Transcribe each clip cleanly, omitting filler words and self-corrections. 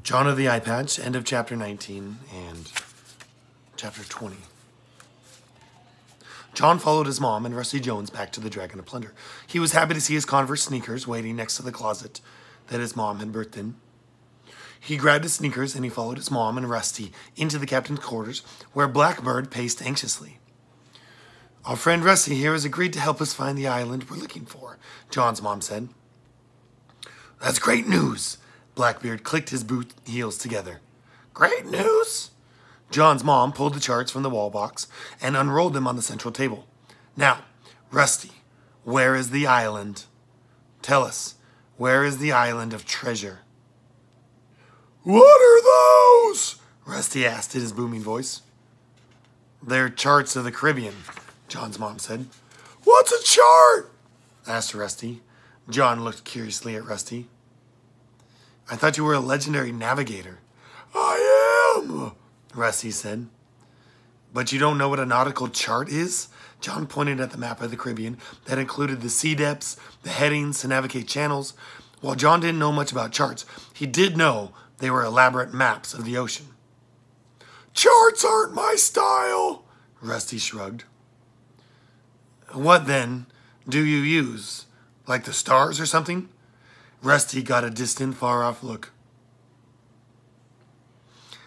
John of the Eye Patch, end of chapter 19 and chapter 20. John followed his mom and Rusty Jones back to the Dragon of Plunder. He was happy to see his Converse sneakers waiting next to the closet that his mom had birthed in. He grabbed his sneakers and he followed his mom and Rusty into the captain's quarters, where Blackbird paced anxiously. Our friend Rusty here has agreed to help us find the island we're looking for, John's mom said. That's great news. Blackbeard clicked his boot heels together. Great news? John's mom pulled the charts from the wall box and unrolled them on the central table. Now, Rusty, where is the island? Tell us, where is the island of treasure? What are those? Rusty asked in his booming voice. They're charts of the Caribbean, John's mom said. What's a chart? Asked Rusty. John looked curiously at Rusty. I thought you were a legendary navigator. I am, Rusty said. But you don't know what a nautical chart is? John pointed at the map of the Caribbean that included the sea depths, the headings to navigate channels. While John didn't know much about charts, he did know they were elaborate maps of the ocean. Charts aren't my style, Rusty shrugged. What then do you use? Like the stars or something? Rusty got a distant, far-off look.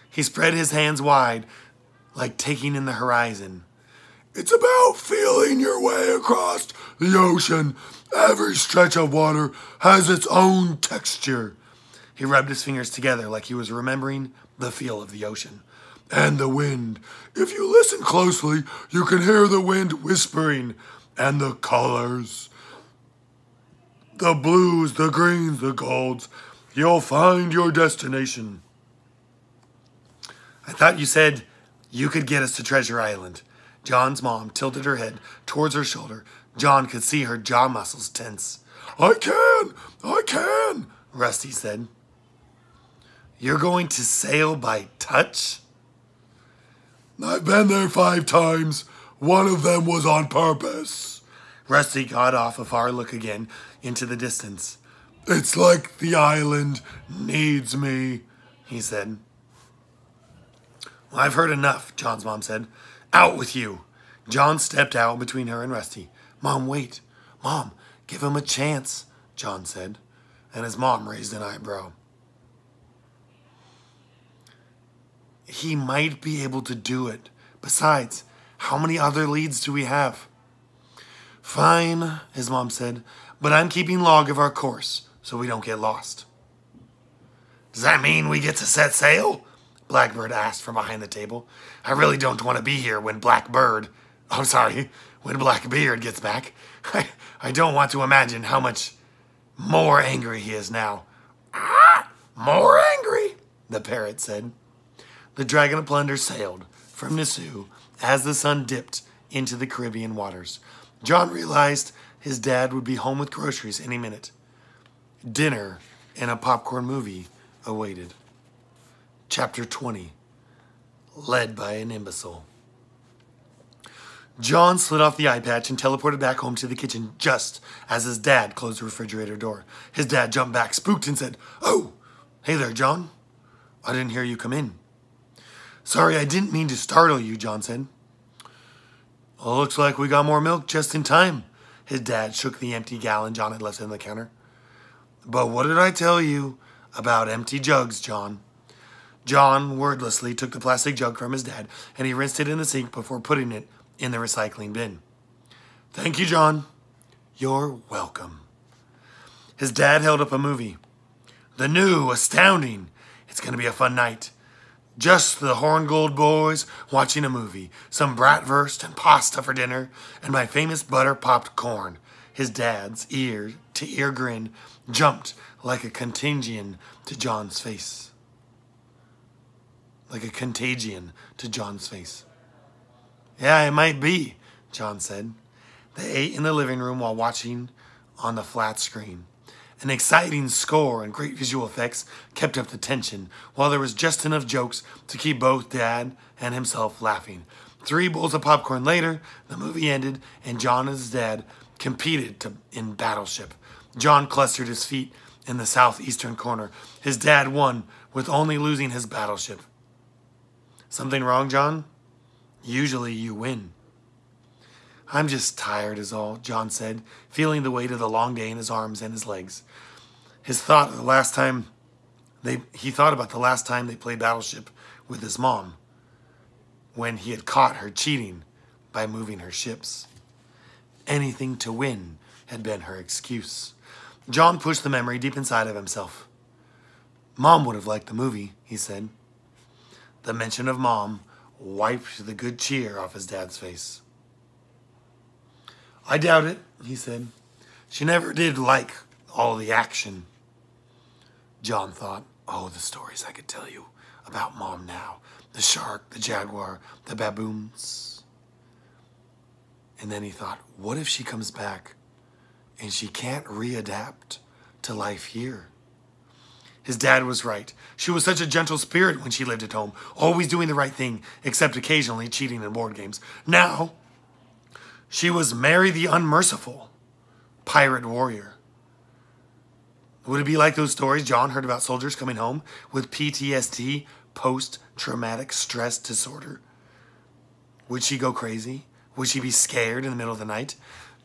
He spread his hands wide, like taking in the horizon. It's about feeling your way across the ocean. Every stretch of water has its own texture. He rubbed his fingers together like he was remembering the feel of the ocean. And the wind. If you listen closely, you can hear the wind whispering. And the colors. The blues, the greens, the golds. You'll find your destination. I thought you said you could get us to Treasure Island. John's mom tilted her head towards her shoulder. John could see her jaw muscles tense. I can, Rusty said. You're going to sail by touch? I've been there 5 times. One of them was on purpose. Rusty got off a far look again into the distance. It's like the island needs me, he said. Well, I've heard enough, John's mom said. Out with you. John stepped out between her and Rusty. Mom, wait. Mom, give him a chance, John said. And his mom raised an eyebrow. He might be able to do it. Besides, how many other leads do we have? Fine, his mom said, but I'm keeping log of our course so we don't get lost. Does that mean we get to set sail? Blackbird asked from behind the table. I really don't want to be here when when Blackbeard gets back. I don't want to imagine how much more angry he is now. Ah, more angry, the parrot said. The Dragon of Plunder sailed from Nassau as the sun dipped into the Caribbean waters. John realized his dad would be home with groceries any minute. Dinner and a popcorn movie awaited. Chapter 20. Led by an Imbecile. John slid off the eye patch and teleported back home to the kitchen just as his dad closed the refrigerator door. His dad jumped back, spooked, and said, Oh, hey there, John. I didn't hear you come in. Sorry, I didn't mean to startle you, John said. Well, looks like we got more milk just in time. His dad shook the empty gallon John had left on the counter. But what did I tell you about empty jugs, John? John wordlessly took the plastic jug from his dad and he rinsed it in the sink before putting it in the recycling bin. Thank you, John. You're welcome. His dad held up a movie. The new, astounding. It's going to be a fun night. Just the Horngold boys watching a movie, some bratwurst and pasta for dinner, and my famous butter-popped corn. His dad's ear-to-ear grin jumped like a contagion to John's face. Like a contagion to John's face. Yeah, it might be, John said. They ate in the living room while watching on the flat screen. An exciting score and great visual effects kept up the tension, while there was just enough jokes to keep both Dad and himself laughing. 3 bowls of popcorn later, the movie ended, and John and his dad competed in Battleship. John clustered his feet in the southeastern corner. His dad won with only losing his battleship. Something wrong, John? Usually you win. I'm just tired is all, John said, feeling the weight of the long day in his arms and his legs. He thought about the last time they played Battleship with his mom, when he had caught her cheating by moving her ships. Anything to win had been her excuse. John pushed the memory deep inside of himself. Mom would have liked the movie, he said. The mention of Mom wiped the good cheer off his dad's face. I doubt it, he said. She never did like all the action. John thought, oh, the stories I could tell you about Mom now. The shark, the jaguar, the baboons. And then he thought, what if she comes back and she can't readapt to life here? His dad was right. She was such a gentle spirit when she lived at home, always doing the right thing, except occasionally cheating in board games. Now, she was Mary the Unmerciful, pirate warrior. Would it be like those stories John heard about soldiers coming home with PTSD, post-traumatic stress disorder? Would she go crazy? Would she be scared in the middle of the night?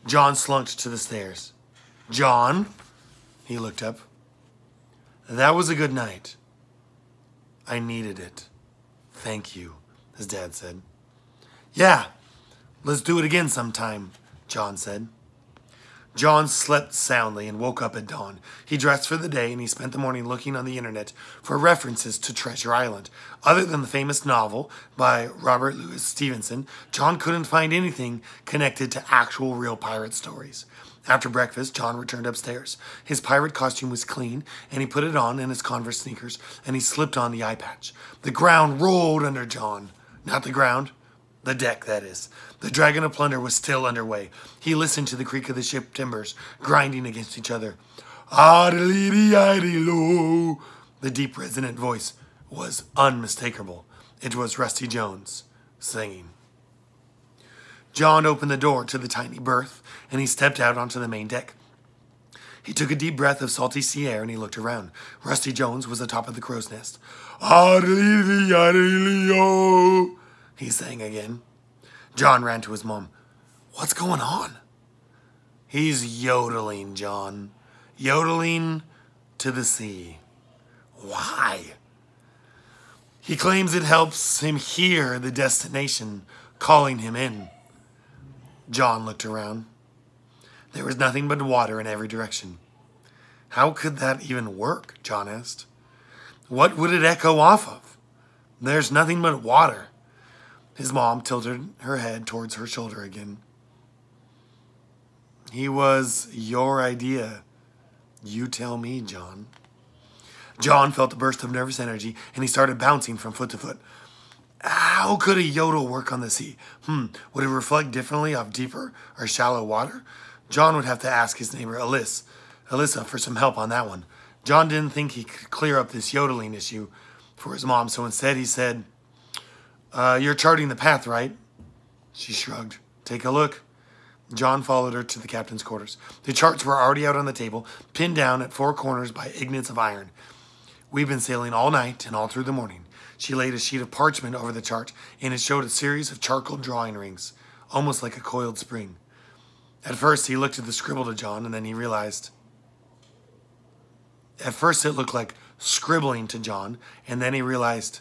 John slunked to the stairs. John, he looked up. That was a good night. I needed it. Thank you, his dad said. Yeah, let's do it again sometime, John said. John slept soundly and woke up at dawn. He dressed for the day and he spent the morning looking on the internet for references to Treasure Island. Other than the famous novel by Robert Louis Stevenson, John couldn't find anything connected to actual real pirate stories. After breakfast, John returned upstairs. His pirate costume was clean, and he put it on in his Converse sneakers, and he slipped on the eye patch. The ground rolled under John. Not the ground. The deck, that is. The Dragon of Plunder was still underway. He listened to the creak of the ship timbers grinding against each other. "Ah-de-lee-dee-ah-de-lo." The deep, resonant voice was unmistakable. It was Rusty Jones singing. John opened the door to the tiny berth, and he stepped out onto the main deck. He took a deep breath of salty sea air, and he looked around. Rusty Jones was atop of the crow's nest. "Ah-de-lee-dee-ah-de-lee-oh," he sang again. John ran to his mom. "What's going on?" "He's yodeling, John. Yodeling to the sea." "Why?" "He claims it helps him hear the destination calling him in." John looked around. There was nothing but water in every direction. "How could that even work?" John asked. "What would it echo off of? There's nothing but water." His mom tilted her head towards her shoulder again. "He was your idea. You tell me, John." John felt a burst of nervous energy, and he started bouncing from foot to foot. How could a yodel work on the sea? Would it reflect differently off deeper or shallow water? John would have to ask his neighbor Alyssa for some help on that one. John didn't think he could clear up this yodeling issue for his mom, so instead he said, "You're charting the path, right?" She shrugged. "Take a look." John followed her to the captain's quarters. The charts were already out on the table, pinned down at four corners by ingots of iron. "We've been sailing all night and all through the morning." She laid a sheet of parchment over the chart, and it showed a series of charcoal drawing rings, almost like a coiled spring. At first, he looked at the scribble to John, and then he realized. At first, it looked like scribbling to John, and then he realized,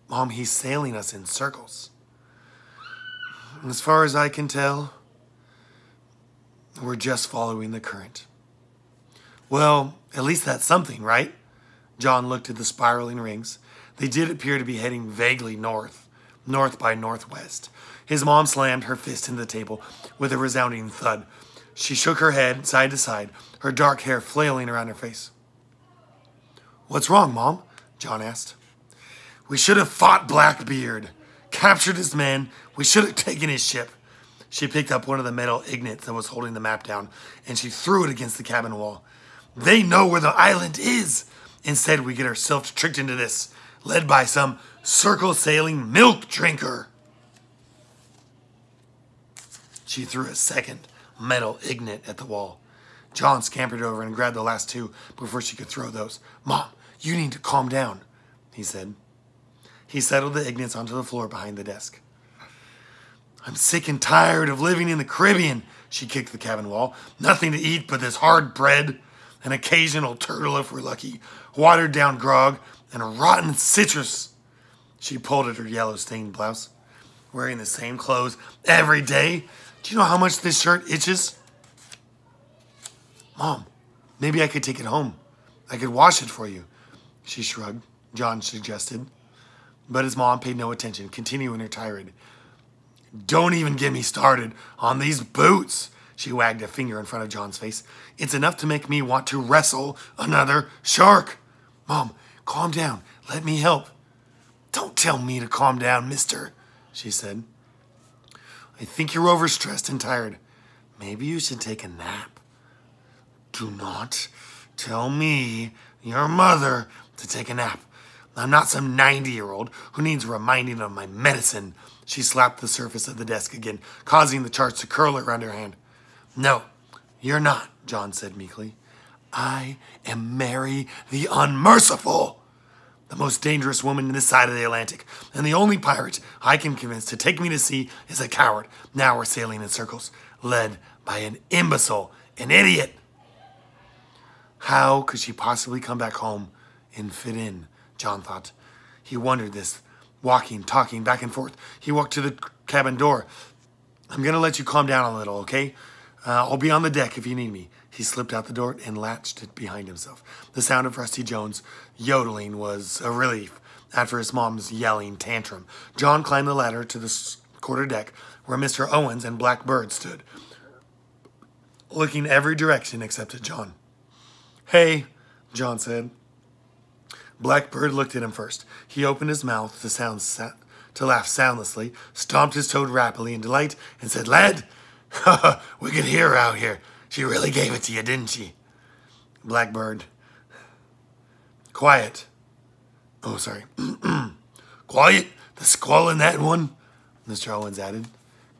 Mom, he's sailing us in circles. As far as I can tell, we're just following the current. Well, at least that's something, right? John looked at the spiraling rings. They did appear to be heading vaguely north by northwest. His mom slammed her fist into the table with a resounding thud. She shook her head side to side, her dark hair flailing around her face. "What's wrong, Mom?" John asked. "We should have fought Blackbeard, captured his men. We should have taken his ship." She picked up one of the metal ingots that was holding the map down, and she threw it against the cabin wall. "They know where the island is. Instead, we get ourselves tricked into this, led by some circle-sailing milk drinker." She threw a second metal ingot at the wall. John scampered over and grabbed the last two before she could throw those. Mom, you need to calm down, he said. He settled the Ignatz onto the floor behind the desk. I'm sick and tired of living in the Caribbean, she kicked the cabin wall. Nothing to eat but this hard bread, an occasional turtle if we're lucky, watered down grog, and a rotten citrus. She pulled at her yellow-stained blouse. Wearing the same clothes every day? Do you know how much this shirt itches? Mom, maybe I could take it home. I could wash it for you. She shrugged, John suggested. But his mom paid no attention, continuing her tirade. Don't even get me started on these boots. She wagged a finger in front of John's face. It's enough to make me want to wrestle another shark. Mom, calm down. Let me help. Don't tell me to calm down, mister, she said. I think you're overstressed and tired. Maybe you should take a nap. Do not tell me, your mother, to take a nap. I'm not some 90-year-old who needs reminding of my medicine. She slapped the surface of the desk again, causing the charts to curl around her hand. No, you're not, John said meekly. I am Mary the Unmerciful, the most dangerous woman in this side of the Atlantic, and the only pirate I can convince to take me to sea is a coward. Now we're sailing in circles, led by an imbecile, an idiot. How could she possibly come back home and fit in, John thought. He wondered this, walking, talking, back and forth. He walked to the cabin door. I'm going to let you calm down a little, okay? I'll be on the deck if you need me. He slipped out the door and latched it behind himself. The sound of Rusty Jones yodeling was a relief after his mom's yelling tantrum. John climbed the ladder to the quarterdeck where Mr. Owens and Blackbird stood, looking every direction except at John. Hey, John said. Blackbird looked at him first. He opened his mouth to laugh soundlessly, stomped his toad rapidly in delight, and said, Lad, we could hear her out here. She really gave it to you, didn't she? Blackbird. Quiet. Oh, sorry. Quiet? The squall in that one? Mr. Owens added.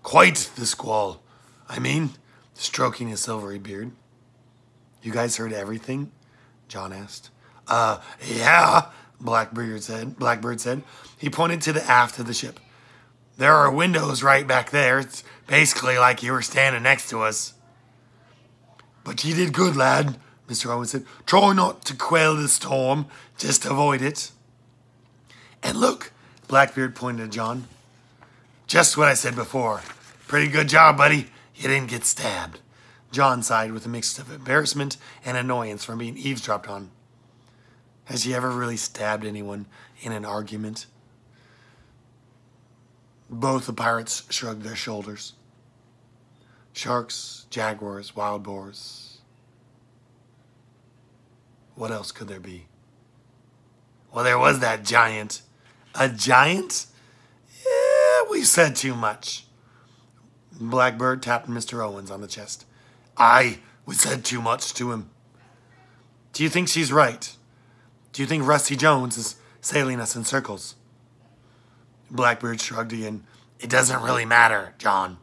Quite the squall. I mean, stroking his silvery beard. You guys heard everything? John asked. Yeah, Blackbird said. He pointed to the aft of the ship. There are windows right back there. It's basically like you were standing next to us. But you did good, lad, Mr. Owens said. Try not to quell the storm, just avoid it. And look, Blackbeard pointed at John. Just what I said before. Pretty good job, buddy. You didn't get stabbed. John sighed with a mix of embarrassment and annoyance from being eavesdropped on. Has he ever really stabbed anyone in an argument? Both the pirates shrugged their shoulders. Sharks, jaguars, wild boars. What else could there be? Well, there was that giant. A giant? Yeah, we said too much. Blackbird tapped Mr. Owens on the chest. Aye, we said too much to him. Do you think she's right? Do you think Rusty Jones is sailing us in circles? Blackbird shrugged again. It doesn't really matter, John.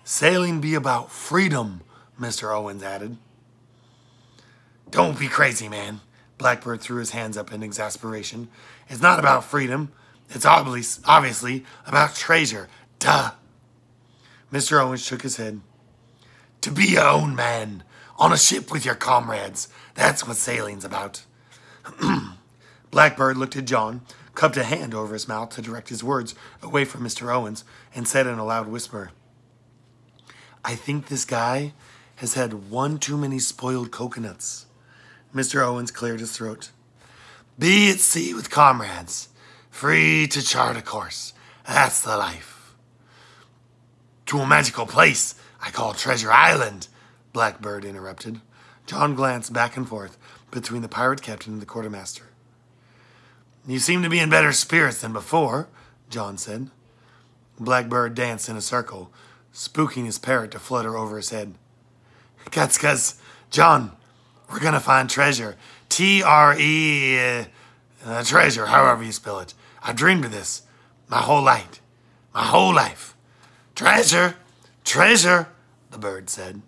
Sailing be about freedom, Mr. Owens added. Don't be crazy, man. Blackbird threw his hands up in exasperation. It's not about freedom. It's obviously about treasure. Duh. Mr. Owens shook his head. To be your own man, on a ship with your comrades. That's what sailing's about. Blackbird looked at John, cupped a hand over his mouth to direct his words away from Mr. Owens, and said in a loud whisper, I think this guy has had one too many spoiled coconuts. Mr. Owens cleared his throat. Be at sea with comrades, free to chart a course. That's the life. To a magical place I call Treasure Island, Blackbird interrupted. John glanced back and forth between the pirate captain and the quartermaster. You seem to be in better spirits than before, John said. Blackbird danced in a circle, spooking his parrot to flutter over his head. That's 'cause, John, we're gonna find treasure. T-R-E, treasure, however you spell it. I dreamed of this my whole life. My whole life. Treasure, treasure, the bird said.